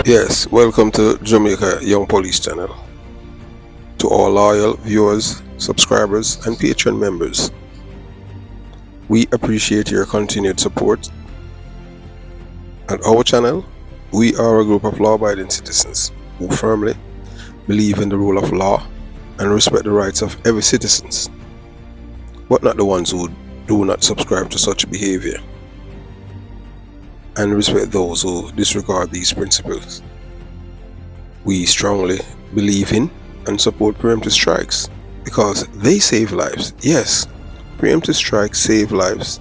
Yes, welcome to Jamaica Young Police Channel. To all loyal viewers, subscribers, and Patreon members, we appreciate your continued support. At our channel, we are a group of law-abiding citizens who firmly believe in the rule of law and respect the rights of every citizen, but not the ones who do not subscribe to such behavior, and respect those who disregard these principles. We strongly believe in and support preemptive strikes because they save lives. Yes, preemptive strikes save lives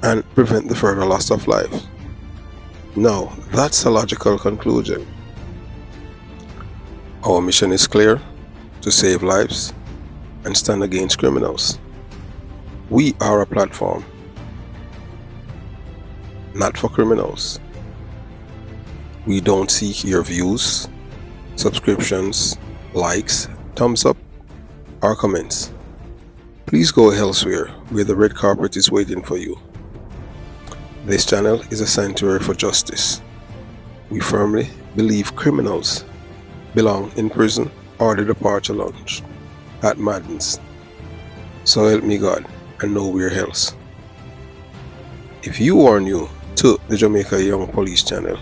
and prevent the further loss of life. Now, that's a logical conclusion. Our mission is clear: to save lives and stand against criminals. We are a platform, not for criminals. We don't seek your views, subscriptions, likes, thumbs up, or comments. Please go elsewhere where the red carpet is waiting for you. This channel is a sanctuary for justice. We firmly believe criminals belong in prison or the departure lounge at Madden's. So help me God and nowhere else. If you are new to the Jamaica Young Police Channel,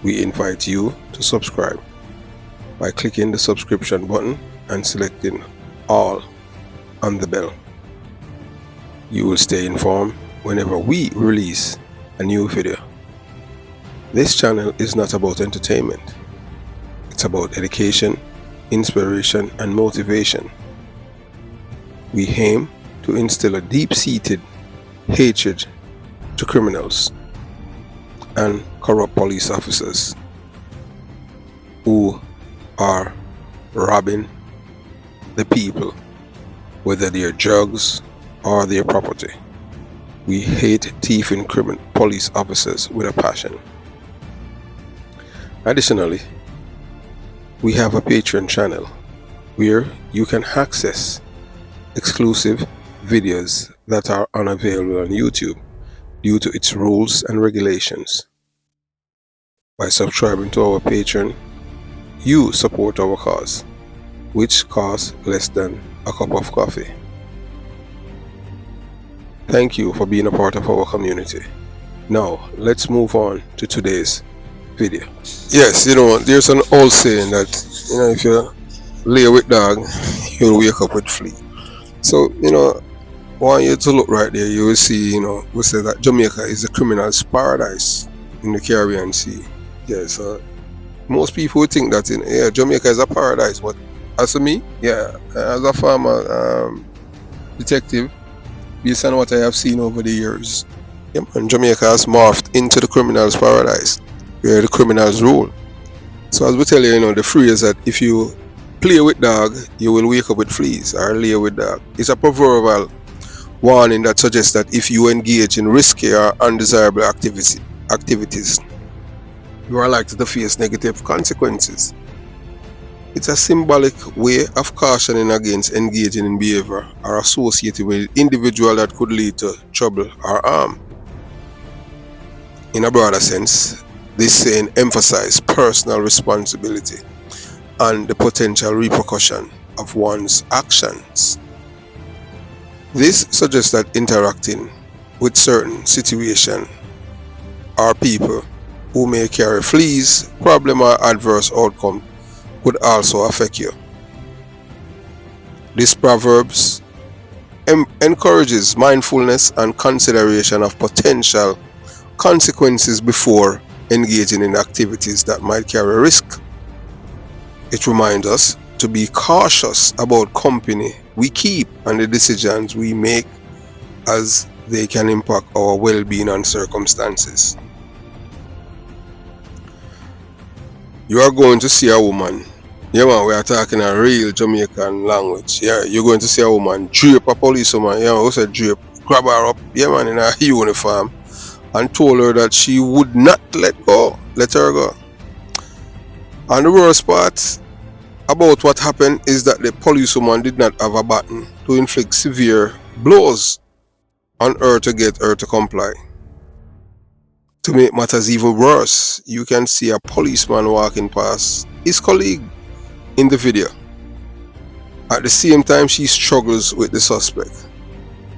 we invite you to subscribe by clicking the subscription button and selecting all on the bell. You will stay informed whenever we release a new video. This channel is not about entertainment. It's about education, inspiration, and motivation. We aim to instill a deep-seated hatred to criminals and corrupt police officers who are robbing the people, whether they're drugs or their property. We hate thieving police officers with a passion. Additionally, we have a Patreon channel where you can access exclusive videos that are unavailable on YouTube due to its rules and regulations. By subscribing to our Patreon, you support our cause, which costs less than a cup of coffee. Thank you for being a part of our community. Now, let's move on to today's video. Yes, there's an old saying that, if you lay with dog, you'll wake up with flea. So, I want you to look right there. You will see, we say that Jamaica is a criminal's paradise in the Caribbean Sea. Yes, most people would think that, Jamaica is a paradise, but as for me, as a former detective, based on what I have seen over the years, Jamaica has morphed into the criminal's paradise, where the criminals rule. So as we tell you, the phrase that if you play with dog, you will wake up with fleas, or lay with dog. It's a proverbial warning that suggests that if you engage in risky or undesirable activities, you are likely to face negative consequences. It's a symbolic way of cautioning against engaging in behavior or associated with an individual that could lead to trouble or harm. In a broader sense, this saying emphasizes personal responsibility and the potential repercussion of one's actions. This suggests that interacting with certain situations or people who may carry fleas, problem, or adverse outcome could also affect you. This proverb encourages mindfulness and consideration of potential consequences before engaging in activities that might carry risk. It reminds us to be cautious about company we keep and the decisions we make, as they can impact our well-being and circumstances. You are going to see a woman. We are talking a real Jamaican language. You're going to see a woman drape a policewoman. Who said drape? Grab her up, in a uniform, and told her that she would not let her go. And the worst part about what happened is that the policewoman did not have a baton to inflict severe blows on her to get her to comply. To make matters even worse, you can see a policeman walking past his colleague in the video. At the same time, she struggles with the suspect,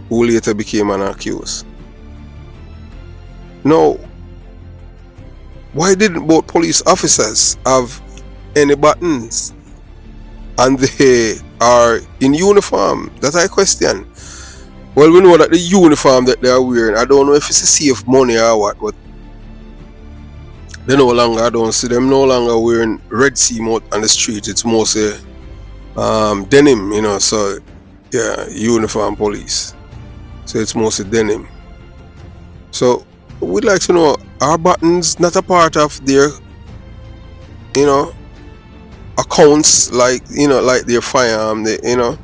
who later became an accused. Now, why didn't both police officers have any buttons? And they are in uniform? That I question. Well, we know that the uniform that they are wearing, I don't know if it's a safe money or what, but they no longer, I don't see them no longer wearing Red Sea mode on the street. It's mostly denim, you know, so yeah, uniform police. So it's mostly denim. So we'd like to know, are buttons not a part of their, you know, accounts, like, you know, like their firearm, they, you know,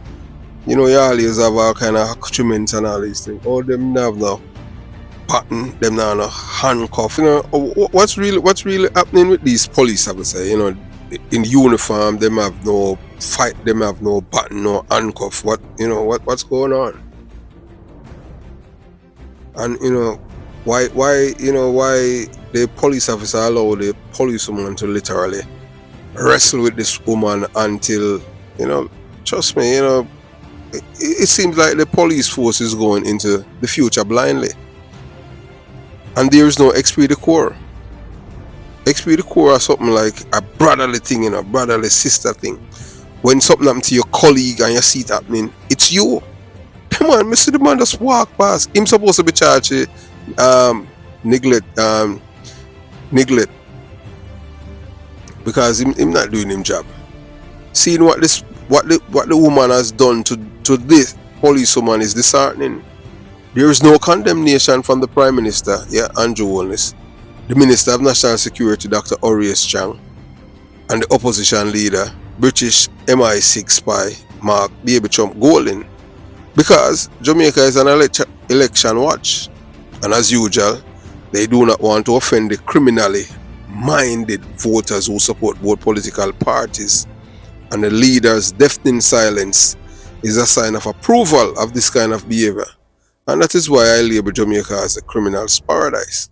you always have all kind of accoutrements and all these things. All them have no button, them now no handcuff. You know, what's really happening with these police officers? You know, in uniform, them have no fight, them have no button, no handcuff. What, you know, what's going on? And you know, why the police officer allow the policewoman to literally wrestle with this woman until, you know, trust me, you know, it seems like the police force is going into the future blindly, and there is no esprit de corps. Esprit de corps or something like a brotherly thing, you know, brotherly sister thing. When something happens to your colleague and you see it happening, it's you. Come on, Mr. The man just walk past. Him supposed to be charged neglect, because him not doing him job. Seeing what the woman has done to this policewoman is disheartening. There is no condemnation from the Prime Minister, Andrew Holness, the Minister of National Security, Dr. Horace Chang, and the opposition leader, British MI6 spy Mark Baby Trump Golding, because Jamaica is an election watch, and as usual, they do not want to offend the criminally minded voters who support both political parties, and the leaders' deafening silence is a sign of approval of this kind of behavior, and that is why I label Jamaica as a criminal's paradise.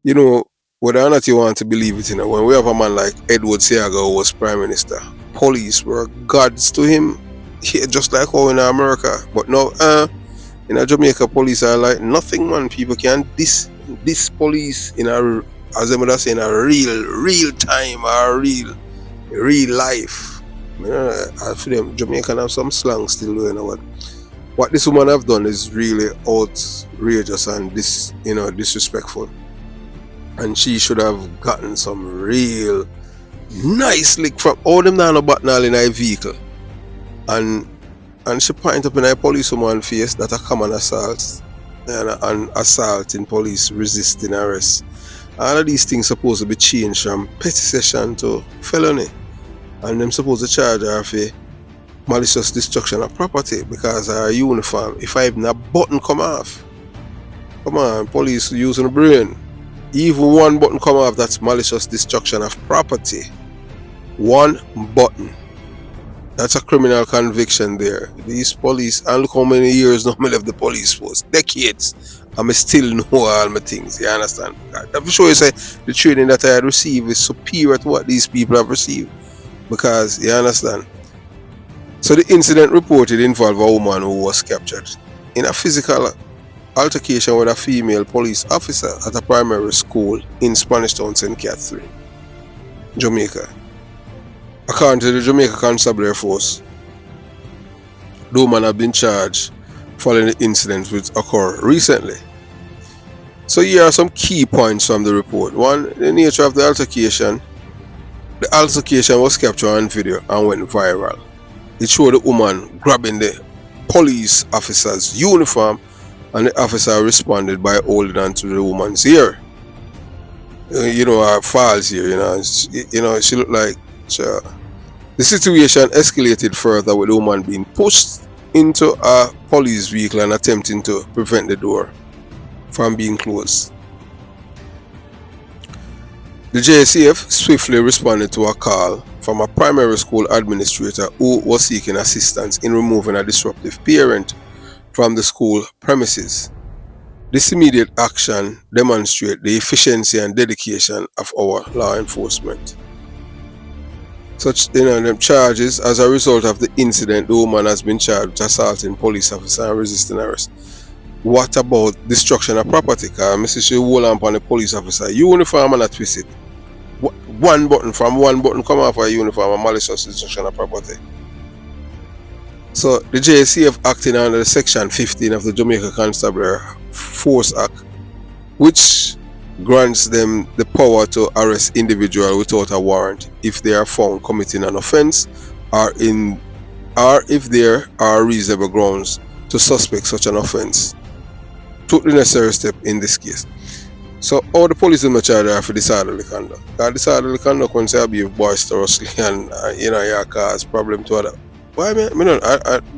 You know, whether or not you want to believe it, you know, when we have a man like Edward Seaga who was Prime Minister, police were gods to him, just like how in America. But now, in Jamaica, police are like nothing, man. People can this police in a, as they would say, in a real time or real life. You know, I feel them Jamaican have some slang still, you know what this woman have done is really outrageous and disrespectful. And she should have gotten some real nice lick from all them down the button in her vehicle. And she point up in her policewoman face that a common assault and assault in police resisting arrest. All of these things supposed to be changed from petty session to felony. And them supposed to charge her for malicious destruction of property because her uniform, if I even a button come off. Come on, police using the brain. Even one button come off, that's malicious destruction of property. One button. That's a criminal conviction there. These police, and look how many years now I left the police force. Decades. And I still know all my things. You understand? I'm sure you say the training that I had received is superior to what these people have received. Because, you understand? So the incident reported involved a woman who was captured in a physical altercation with a female police officer at a primary school in Spanish Town, St. Catherine, Jamaica. According to the Jamaica Constabulary Force, the woman had been charged following the incident which occurred recently. So here are some key points from the report. One, the nature of the altercation. The altercation was captured on video and went viral. It showed the woman grabbing the police officer's uniform, and the officer responded by holding on to the woman's ear. Her falls here, she looked like... The situation escalated further with the woman being pushed into a police vehicle and attempting to prevent the door from being closed. The JSAF swiftly responded to a call from a primary school administrator who was seeking assistance in removing a disruptive parent from the school premises. This immediate action demonstrates the efficiency and dedication of our law enforcement. Such them charges as a result of the incident, the woman has been charged with assaulting police officer and resisting arrest. What about destruction of property? Because Mrs. she hold on upon the police officer. Uniform and a twist it. One button come off a uniform and malicious destruction of property. So the JCF acting under the section 15 of the Jamaica Constabulary Force Act, which grants them the power to arrest individuals without a warrant if they are found committing an offence or if there are reasonable grounds to suspect such an offence. Took the necessary step in this case. So all the police in the charge are for disorderly conduct. Because disorderly conduct when say behave boisterously and you cause problem to other. Why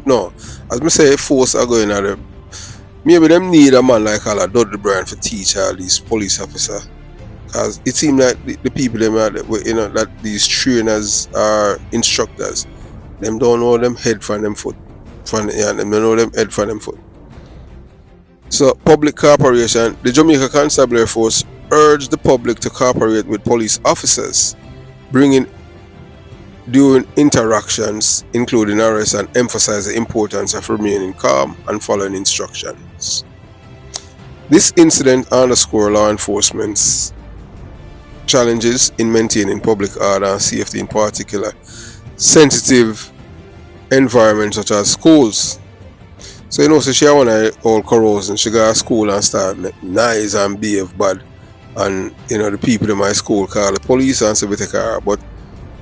no. As me say force are going at them. Maybe them need a man like Dudley Bryan to teach all these police officers. Because it seems like the people them are, that these trainers are instructors. Them don't know them head from them foot. Them don't know them head from them foot. So public cooperation, the Jamaica Constabulary Force urged the public to cooperate with police officers, during interactions, including arrests, and emphasize the importance of remaining calm and following instructions. This incident underscored law enforcement's challenges in maintaining public order and safety, in particular sensitive environments such as schools. So so she want to all Corozen, she go to school and start nice and behave bad, and the people in my school call the police and say we take her. But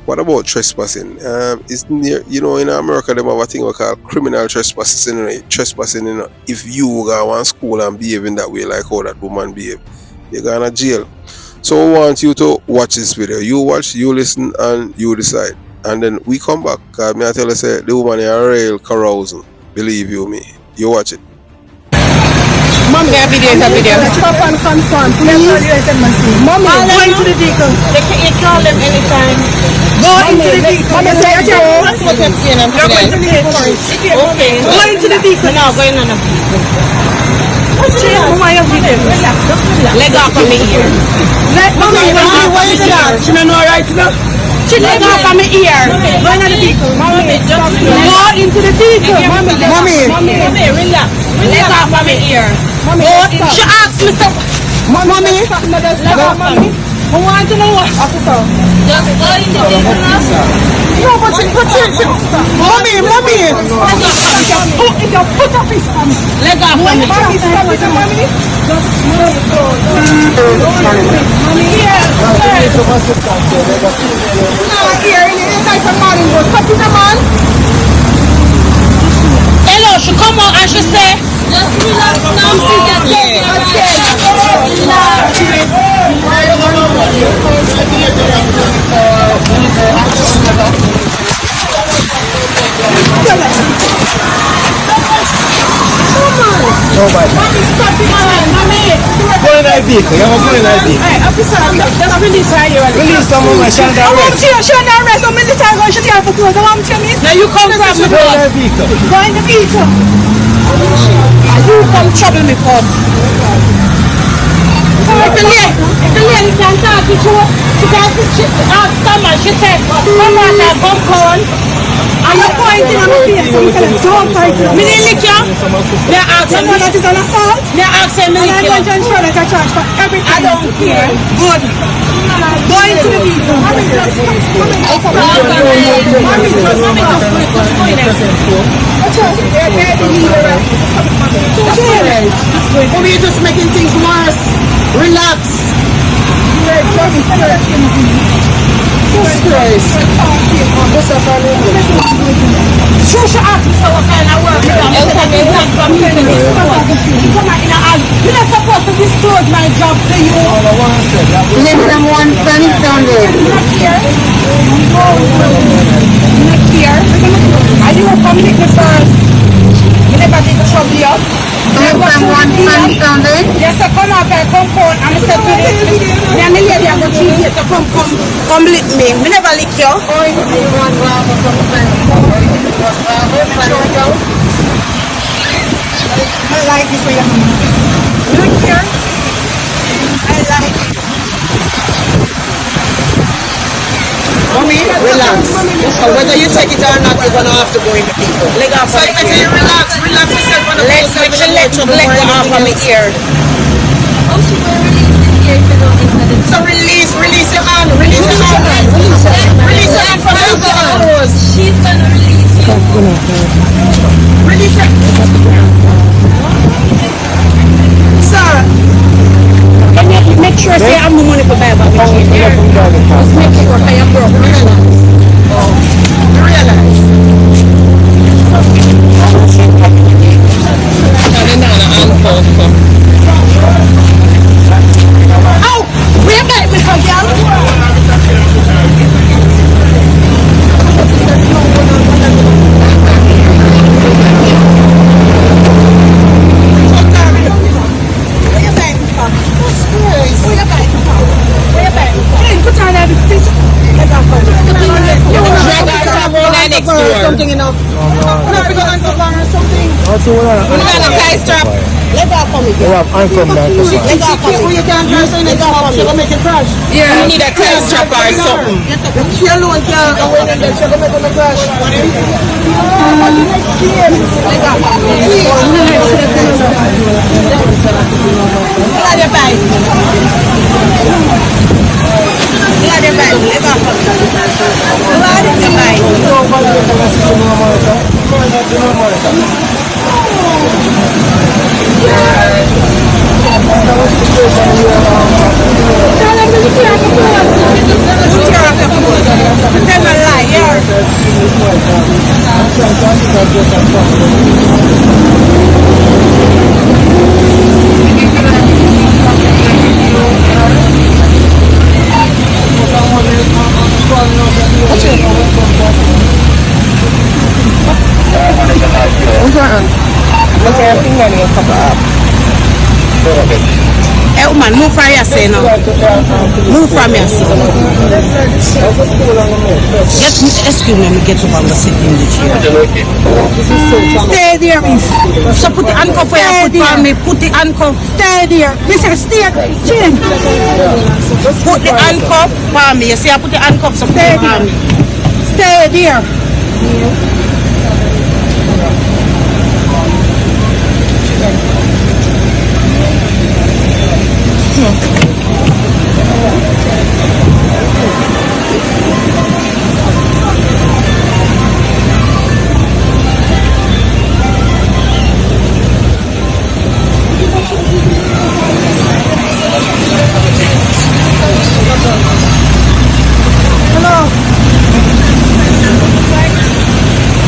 what about trespassing? It's near, in America they have a thing we call criminal trespassing. Trespassing, if you go to school and behaving that way like how that woman behave, you go to jail. So we want you to watch this video. You watch, you listen, and you decide. And then we come back. Because I tell you, say the woman is a real Corozen. Believe you me. You watch it. Mommy, video. Stop and confront, please. Mommy, go into the vehicle. You call them anytime. Go into the vehicle. Mommy, say go. That's what I'm saying. You're going to the vehicle first. Okay. Go into the vehicle. No, going on the vehicle. What's your name? Leg off of me here. Mommy, why is that? She don't know right now. She leg off of me ear. Go into the vehicle. Mommy, go into the vehicle. Mommy, relax. Leg off of me ear. Mommy, she asked me so. Mommy, I want to know what. Officer, just go into the vehicle. No, but she. Mommy. If you put up his hand. Leg off of me. Mommy, stop it, mommy. Just go. Mommy, here. No, here, it's like a morning boat. Cut it, man. Hello, she come out and she say, just relax now, Mommy, stop it, mommy. Go in that vehicle, you want to go in that vehicle. Hey, officer, just release her here. Release the woman, she under arrest. She under arrest, I'm military, I'm going to take her for clothes. I want to miss. Now you come from the Go in that vehicle. Go in the vehicle. You come trouble me, cuz. So if the lady can talk to you, she asked someone, she said, come on that bump on. And you're pointing on my face, so you can don't point to me. Me didn't lick you. They're asking me. That is an assault. They're asking me. And I'm going to ensure that I charge for everything. I don't care. Good. Go into the vehicle. Mommy, just go in there. You're just making things worse. Relax. Jesus Christ. She asked me so what kind of work you are. You're not supposed to disclose my job to you. Let someone turn it down there. I'm not here. I didn't come with me first. You never did trouble you. Let someone turn it down there. Yes, I come up and come home and I said to you, me and the lady are going to you to come lick me. Me never lick you. I like this way. Look here. I like it. Mommy, relax. So whether you take it or not, you're gonna have to go in the people. Leg off. So you say relax yourself on the legs. Make sure let go off of my ear. Oh, she will release the ear to go into the. So release your hand, release your hand, release your hand from the arrows. She's gonna release you. Release your. Sir, can you make sure say I'm the money for buy back the chain here? Just make sure I am broke. Realize. Oh, where back with her something enough. Let go for me. You have uncle now. Let go for me. You can't use it. Let go for me. You're going to make it crash. Yeah, you need a tie strap or something. She alone can't go in and then she's going to make it crash. Let go for me. Let your bike. Let your bike. Let go for me. Let your bike. Hey, woman, move from here, say now. Move from here, say. Excuse me, get up and sit in the chair. Stay there, miss. So put the handcuff where you put on me. Put the handcuff. Stay there. Mister, stay. Chin. Put the handcuff on me. You see, I put the handcuffs on me. Stay there.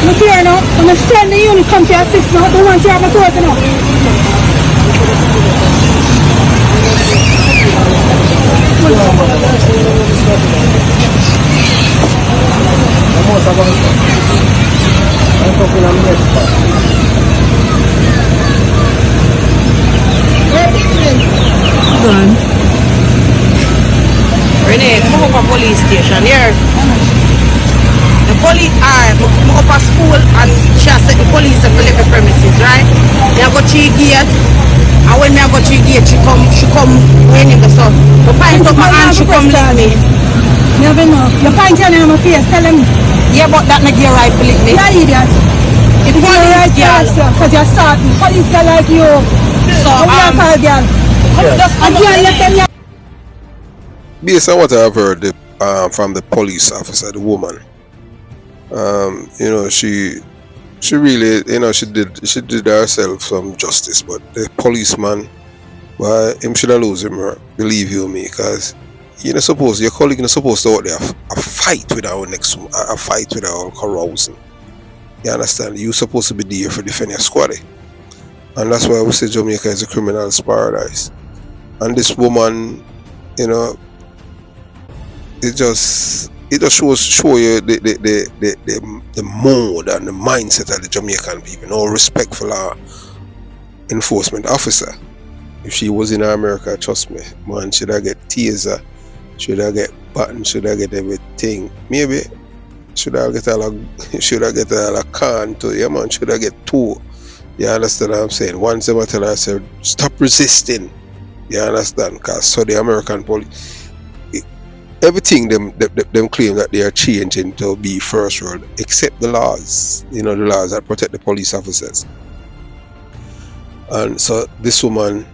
Look here now, I'm going to send the unit come to assist now. Don't want you to have a Corozen now. Done. Renee, come up a police station here. The police are up a school and she has set the police to leave the premises, right? They go to the gate, and when they go to the gate, she come when in the sun. The pint up my hand, she come leave me. Never know. The pint on my face, tell them. Yeah, but that not your right to lick me. You're idiot. It's your right girl, because you're starting. Police girl like you. So, girl. Based on what I've heard from the police officer, the woman, you know, she really, you know, she did herself some justice, but the policeman, well, him should have lose him, believe you me, because you're not supposed, your colleague is supposed to out there a fight with our next one, a fight with our Corozen. You understand? You're supposed to be there for defending your Squaddy. And that's why we say Jamaica is a criminal's paradise. And this woman, you know, it just show you the mode and the mindset of the Jamaican people. No respect for our enforcement officer. If she was in America, trust me, man, should I get taser, should I get button, should I get everything? Maybe should I get a can to, yeah man, should I get two You understand what I'm saying? Once them tell her, say, stop resisting. You understand? Because so the American police, everything them claim that they are changing to be first world, except the laws. You know, the laws that protect the police officers. And so this woman,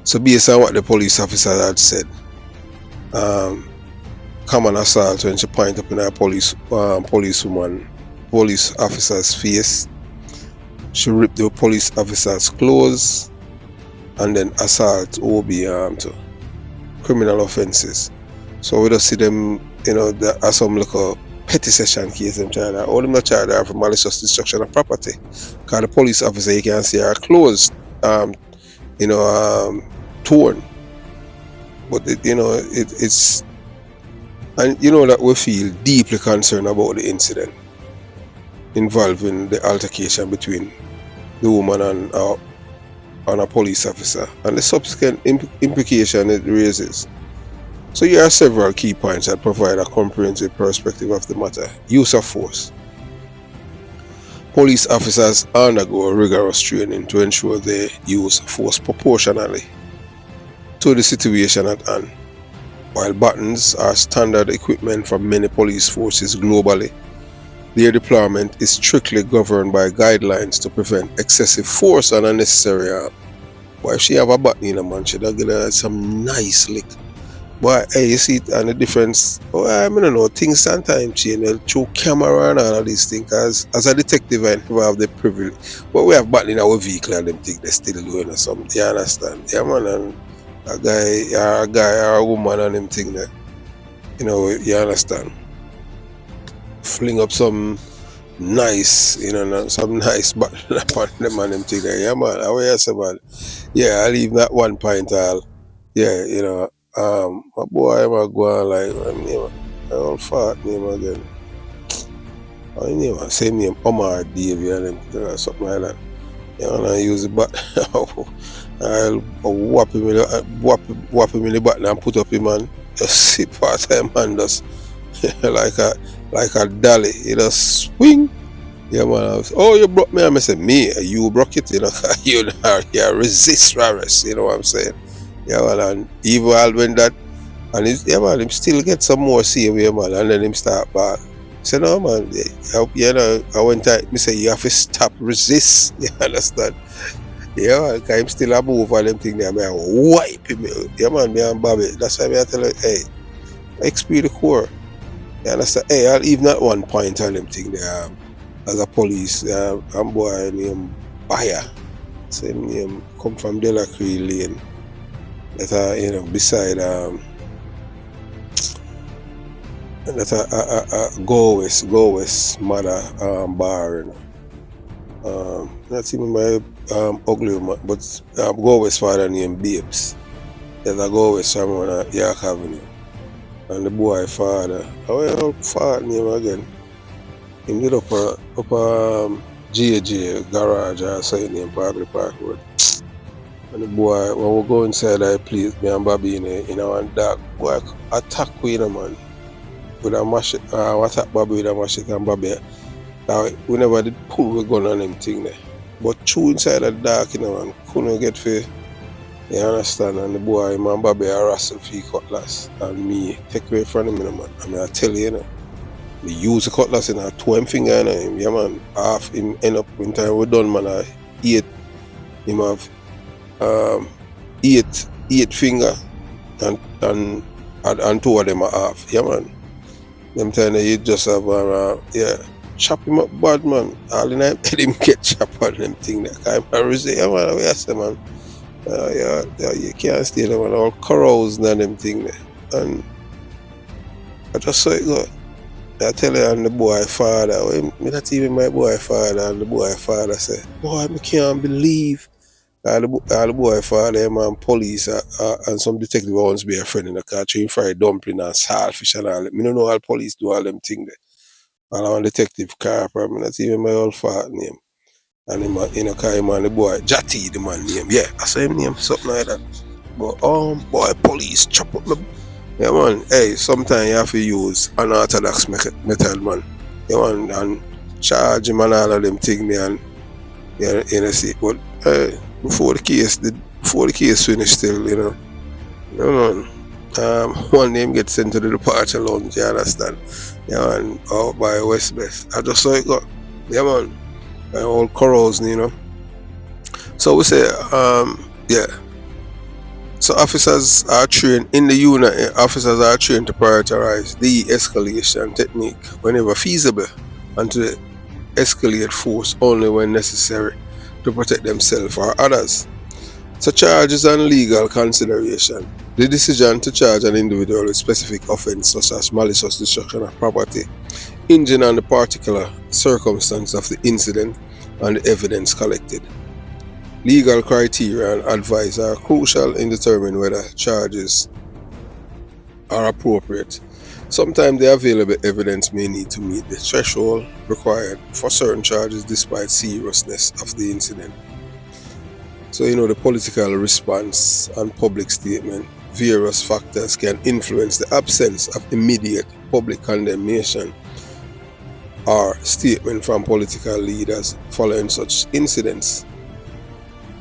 so based on what the police officer had said, common assault when she point up in her police officer's face. She ripped the police officer's clothes and then assault OB to criminal offences. So we just see them, you know, there are some little petty session case them charge her. All them not charge her for malicious destruction of property. Because the police officer, you can see her clothes torn. But it's, and you know that we feel deeply concerned about the incident involving the altercation between the woman and a police officer and the subsequent implication it raises. So here are several key points that provide a comprehensive perspective of the matter. Use of force. Police officers undergo rigorous training to ensure they use force proportionally to the situation at hand. While batons are standard equipment for many police forces globally, their deployment is strictly governed by guidelines to prevent excessive force and unnecessary harm. But if she have a baton in a man, she'll get her some nice lick. But hey, you see it and the difference. Oh, I don't know, things sometimes change. They'll throw camera and all of these things. As a detective, I never have the privilege. But we have baton in our vehicle and them think they're still doing or something. You understand? Yeah, man. And a guy or a woman and them thing that, you know, you understand? Fling up some nice, you know, some nice button upon them and them thing there. Yeah, man. How you say, man? Yeah, I leave that one pint all. Yeah, you know. My boy, I'm going like, I don't fart name again. I name, same name, Omar Davey and them, something like that. You know, I use the button. I'll whap him in the button and put up him and just see part time and just like a dolly, you just swing. Yeah, man. Oh, you broke me. I said, me, you broke it, you know. You resist, you know what I'm saying? Yeah, man, and even when that, and yeah, man, him still get some more save, yeah, man, and then him start back. So no, man, you know, I went to me say you have to stop, resist. You understand? Yeah, man, cause him still a move and them thing there, man, wipe him. Yeah, man, me and Bobby. That's why I tell her, hey, XP the core. You understand? Hey, I'll even that one point on them thing there. As a police, I'm boy named Buyer. Same name come from Delacree Lane. That you know, beside that Go West mother bar, you know. Not even my ugly man, but Go West father named Babes. There's a Go West from York Avenue. And the boy father, how father name again? He get up JJ garage or something named Parkley Park Road. And the boy, when we go inside that place, me and Bobby in our dark, boy attack we, you know, man. With a machete, attack Bobby with a machete and Bobby. We never did pull the gun on them thing there. But through inside the dark, you know, man, couldn't get for, you understand? And the boy, man, Bobby, I wrestle for cutlass. And me take away from him, you know, man. I mean, I tell you, you know. We use the cutlass in a 2 finger, you know, him, yeah, man. Half him end up, in time we done, man, I eat him have eight finger and 2 of them are half. Yeah, man. Them time you just have chop him up bad, man. All the night let him get chopped on them thing that kind of resist. Yeah, man, I say, man. You can't stay there, man. All Corozen and them thing there. And I just saw it go. I tell you, and the boy father, me not even my boy father, and the boy father say, boy, I can't believe. All the boy father, man, police and some detective wants to be a friend in the car, trying fried dumpling and saltfish and all that. Me don't know how police do all them things there. All I'm detective car, I mean, not even my old father name. And him, you know, call him and the boy, Jatty, the man name. Yeah, I saw him name, something like that. But, boy, police chop up my... Yeah, man, hey, sometimes you have to use unorthodox method, man. Yeah, man, and charge him and all of them things there. And You know, see, but before the case finished, still, you know, one name gets sent to the departure lounge. You understand? Yeah, man, out by West Beth. I just saw it got, yeah, man, old Corozen, So we say, yeah. So officers are trained in the unit. Officers are trained to prioritize de-escalation technique whenever feasible, and to escalate force only when necessary to protect themselves or others. So charges and legal consideration. The decision to charge an individual with specific offence such as malicious destruction of property hinging on the particular circumstance of the incident and the evidence collected. Legal criteria and advice are crucial in determining whether charges are appropriate. Sometimes the available evidence may need to meet the threshold required for certain charges despite seriousness of the incident. So, the political response and public statement, various factors can influence the absence of immediate public condemnation or statement from political leaders following such incidents.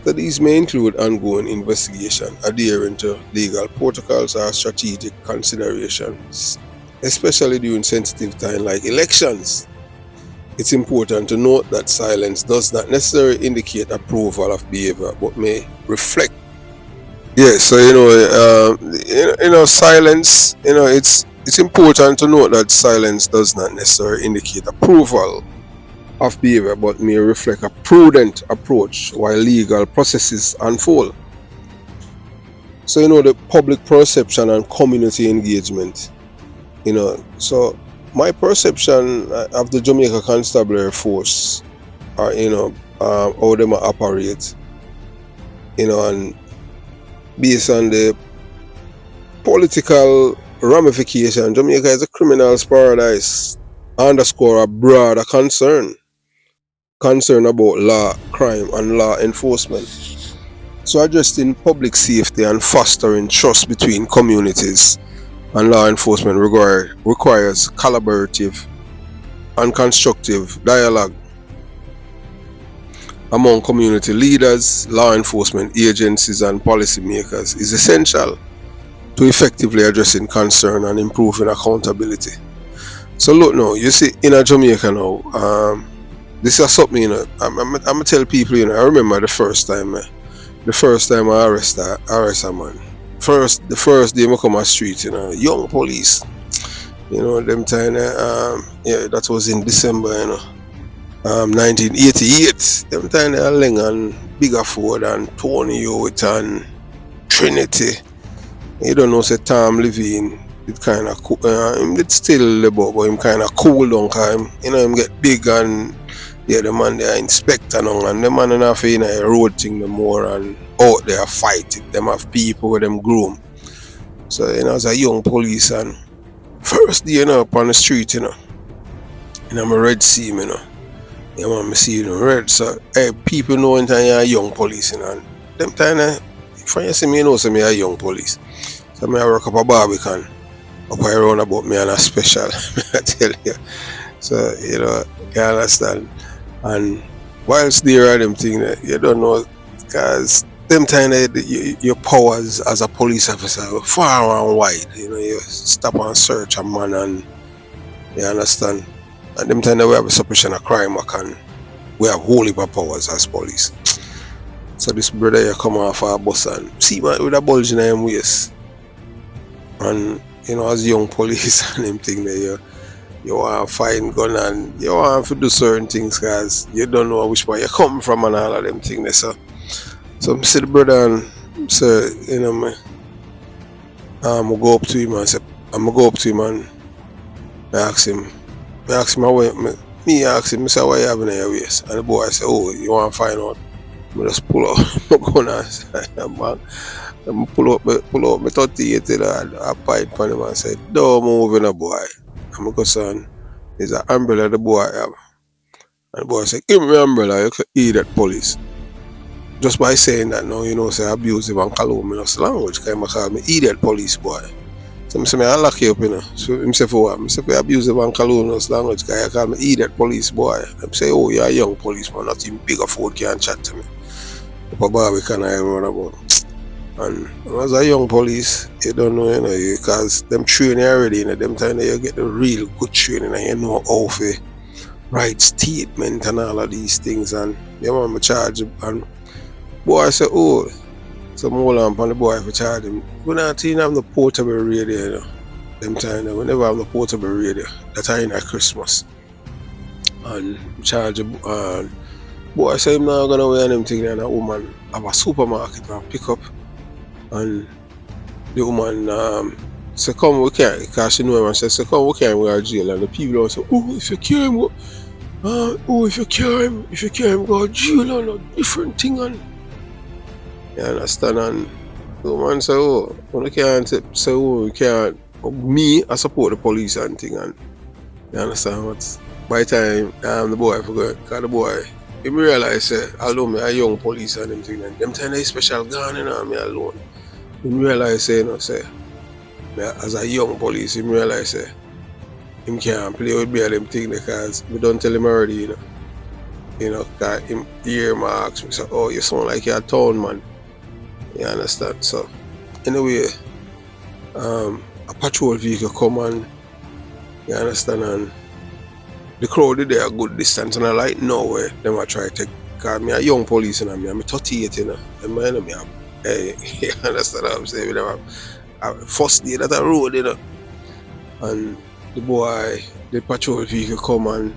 So these may include ongoing investigation, adhering to legal protocols or strategic considerations, especially during sensitive time like elections. It's important to note that silence does not necessarily indicate approval of behavior, but may reflect. Yeah, so silence. It's important to note that silence does not necessarily indicate approval of behavior, but may reflect a prudent approach while legal processes unfold. So the public perception and community engagement. So my perception of the Jamaica Constabulary Force, or how they operate, and based on the political ramification, Jamaica is a criminal's paradise. Underscore a broader concern about law, crime, and law enforcement. So addressing public safety and fostering trust between communities and law enforcement requires collaborative and constructive dialogue among community leaders, law enforcement agencies, and policymakers is essential to effectively addressing concern and improving accountability. So look now, you see in Jamaica now, this is something, I'm gonna tell people, I remember the first time I arrest a man. The first day I come on the street, young police, them time, that was in December, 1988. Them time they are Ling and Bigger Ford and Tony Hewitt and Trinity. You don't know, say Tom Levine, it kind of cool, it's still the but him kind of cool down, cause him get big and the man they are inspector now, and the man enough a road thing the more and out there fighting. Them have people with them groom. So as a young police and first day up on the street, I'm a red see me, yeah man, me see red. So people know when you're a young police, and them time if you see me, say me a young police. So I work up a Barbican up around about me and a special. I tell you. So you understand. And whilst there are them things you don't know, because them time your powers as a police officer are far and wide. You stop and search a man, and you understand. And them time we have a suppression of crime, we have whole heap of powers as police. So this brother here come off our bus and see man with a bulge in him waist. And as young police and them thing there, you want to find gun and you want to do certain things because you don't know which way you come from and all of them things. So I see the brother and say, I'm going to go up to him and I ask him I say, what you have in your waist? And the boy say, oh, you want to find out? I just pull up my gun and pull up my 38 and I pipe on him and say, don't move in a boy. I'm go son, there's an umbrella the boy have. And the boy said, give me an umbrella, you can eat that police. Just by saying that now, say abusive and calumnious language, kind of call me idiot police boy. So I say, I lock you up, you know. So him say for what? I say for abusive and calumnious language, guy. I call me idiot police boy. I say, oh, you're a young policeman, not even bigger food can't chat to me. Up a Barbican I run about. And as a young police, you don't know, you know, because them training already, you know, them time you get the real good training and you know how to write statement and all of these things. And you want me charge and boy I say, oh, so hold on the boy for charge him. We not even have the portable radio, you know. Them time we never have the portable radio. That time at Christmas. And charge him and boy I say him not gonna wear them thing and a woman have a supermarket and pick up. And the woman say, come, we can't, because she know him, and say, come, we can't go to jail. And the people all say, oh, if you carry him, if you carry him, go to jail and a different thing. And you understand? And the woman say, oh, we can't say, oh, we can't, me, I support the police and thing. And you understand what? By the time the boy forgot, because the boy, he realize, say, although me a young police and them thing, and them time they special gun, you know, me alone. He realize, say, you know, say, as a young police, he realize, say, him can't play with me and them thing because we don't tell him already, you know. You know, because him hear him ask me, say, oh, you sound like you're a town man. You understand? So, anyway, a patrol vehicle come and, you understand, and the crowd is there a good distance, and I like nowhere, them I try to take, because me a young police, and I'm 38, you know, and my enemy, hey, you understand what I'm saying? First day that I road, you know. And the boy, the patrol vehicle come and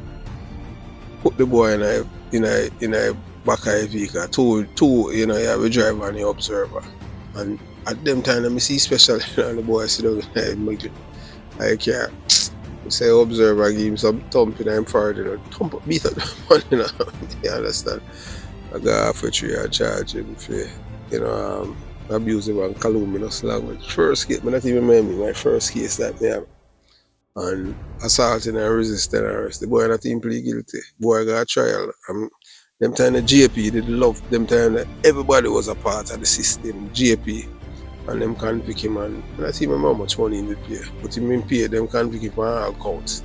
put the boy in a back of a vehicle. Two, you know, you have a driver and the observer. And at them time I see special, you know, and the boy sit down I can't say observer give him some thump in him forward, you know, thump beat up the man, you know. You understand? I got half a tree and charge him for, you know, abusive and calumnious language. First case, I not even remember my first case that me have. And assaulting and resisting arrest. The boy not even plead guilty. Boy got a trial. Them time the JP did love them time that everybody was a part of the system, JP. And them convict him and I not even remember how much money he did pay. But him in pay, them convict him on all counts.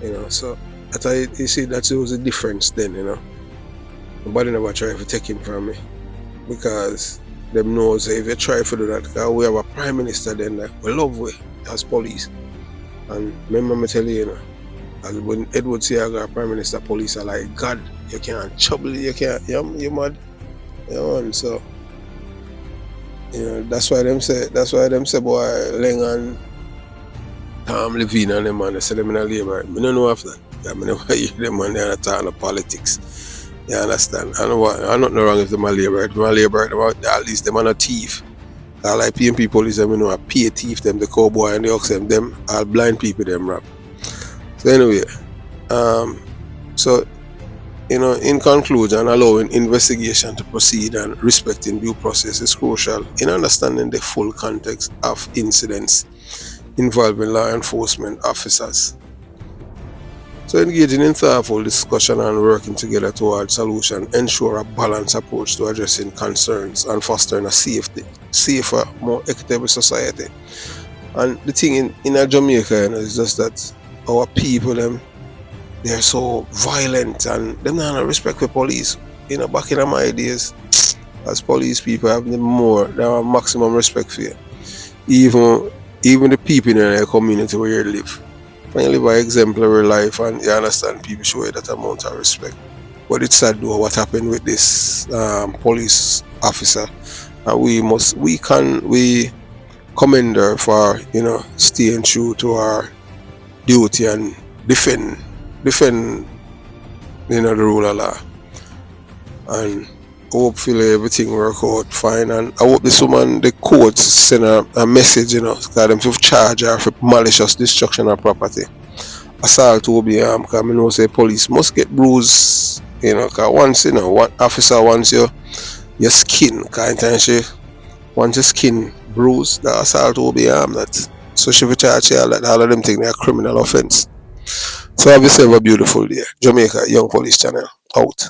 You know, so I thought you see that was a difference then, you know. Nobody never tried to take him from me. Because them knows if you try to do that, because we have a prime minister then that we love we as police. And remember me tell you, you know, as when Edward say I got a prime minister, police are like God, you can't trouble it, you can't, you're mad. You know, and so you know, that's why them say boy Leng and Tom Levine and them man, they say them in a labor. I don't know after that. I never hear them man they are talking of politics. You understand? I know what I'm not wrong if them are labor. If them are labor, at least them are not thief. I like PMP police, them you know, I pay thief them, the cowboy and the oxen, them all blind people them rap. So anyway, so you know, in conclusion, allowing investigation to proceed and respecting due process is crucial in understanding the full context of incidents involving law enforcement officers. So engaging in thoughtful discussion and working together towards solution ensure a balanced approach to addressing concerns and fostering a safer, more equitable society. And the thing in Jamaica, you know, is just that our people, they're so violent and them not respect for police. You know, back in my days, as police people have they have maximum respect for you. Even the people in the community where you live. When you live an exemplary life and you understand, people show you that amount of respect. But it's sad though what happened with this police officer. And we commend her for, you know, staying true to our duty and defend, you know, the rule of law. And hopefully everything work out fine. And I hope this woman, the courts send a message, you know, because them to charge her for malicious destruction of property. Assault will be because I know say police must get bruised, you know, because once, you know, one officer wants your skin, because once your skin bruised, the assault will be armed that. So she will charge you all that, all of them think they are criminal offense. So have yourself a beautiful day. Jamaica Young Police Channel out.